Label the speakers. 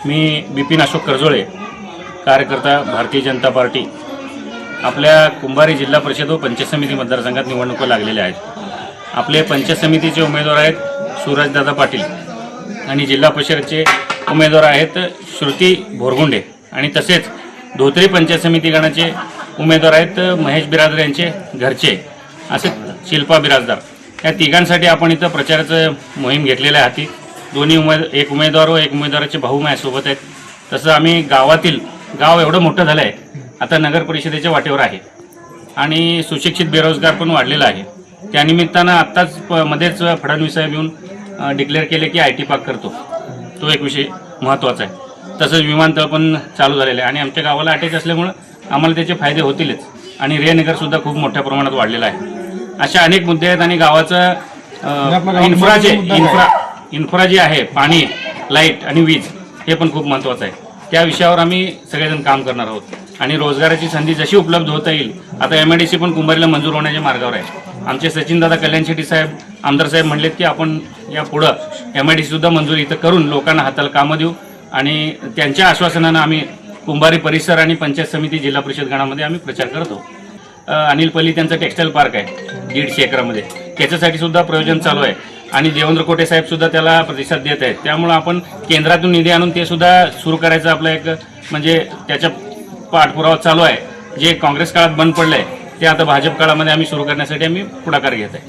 Speaker 1: मी बिपिन अशोक करजोळे, कार्यकर्ता भारतीय जनता पार्टी। आपल्या कुंभारी जिल्हा परिषद व पंचायत समिती मतदारसंघात निवडणुका लागलेल्या आहेत। आपले पंचायत समितीचे उमेदवार आहेत सूरजदादा पाटील आणि जिल्हा परिषदचे उमेदवार आहेत श्रुती भोरगुंडे आणि तसेच धोत्री पंचायत समिती गणाचे उमेदवार आहेत महेश बिराजदार यांचे घरचे असे शिल्पा बिराजदार। या तिघांसाठी आपण इथं प्रचाराचं मोहीम घेतलेल्या आहे। हाती दोन्ही एक उमेदवार व एक उमेदवाराचे भाऊ माझ्यासोबत आहेत। तसं आम्ही गाव एवढं मोठं झालं आहे, आता नगर परिषदेच्या वाटेवर आहे आणि सुशिक्षित बेरोजगार पण वाढलेला आहे। त्यानिमित्तानं आत्ताच मध्येच फडणवीस साहेब येऊन डिक्लेअर केले की IT पार्क करतो, तो एक विषय महत्त्वाचा आहे। तसंच विमानतळ पण चालू झालेलं आहे आणि आमच्या गावाला अटॅच असल्यामुळं आम्हाला त्याचे फायदे होतीलच आणि रेनगरसुद्धा खूप मोठ्या प्रमाणात वाढलेला आहे। अशा अनेक मुद्दे आहेत आणि गावाचं इन्फ्रा जे आहे, पाणी, लाईट आणि वीज, हे पण खूप महत्त्वाचं आहे। त्या विषयावर आम्ही सगळेजण काम करणार आहोत आणि रोजगाराची संधी जशी उपलब्ध होता येईल, आता MIDC पण कुंभारीला मंजूर होण्याच्या मार्गावर आहे। आमचे सचिनदादा कल्याण शेट्टी साहेब, आमदार साहेब म्हणलेत की आपण या पुढं MIDC सुद्धा मंजूर इथं करून लोकांना हाताला कामं देऊ आणि त्यांच्या आश्वासनानं आम्ही कुंभारी परिसर आणि पंचायत समिती जिल्हा परिषद गणामध्ये आम्ही प्रचार करतो। अनिल पल्ली त्यांचा टेक्स्टाईल पार्क आहे 150 एकरामध्ये, त्याच्यासाठी सुद्धा प्रयोजन चालू आहे आणि देवेंद्र कोटे साहेब सुद्धा त्याला प्रतिसाद देत आहेत। त्यामुळे आपण केंद्रातून निधी आणून ते सुद्धा सुरू करायचं आपलं एक म्हणजे त्याच्या पाठपुरावा चालू आहे। जे काँग्रेस काळात बंद पडलं आहे ते आता भाजप काळामध्ये आम्ही सुरू करण्यासाठी आम्ही पुढाकार घेत आहे।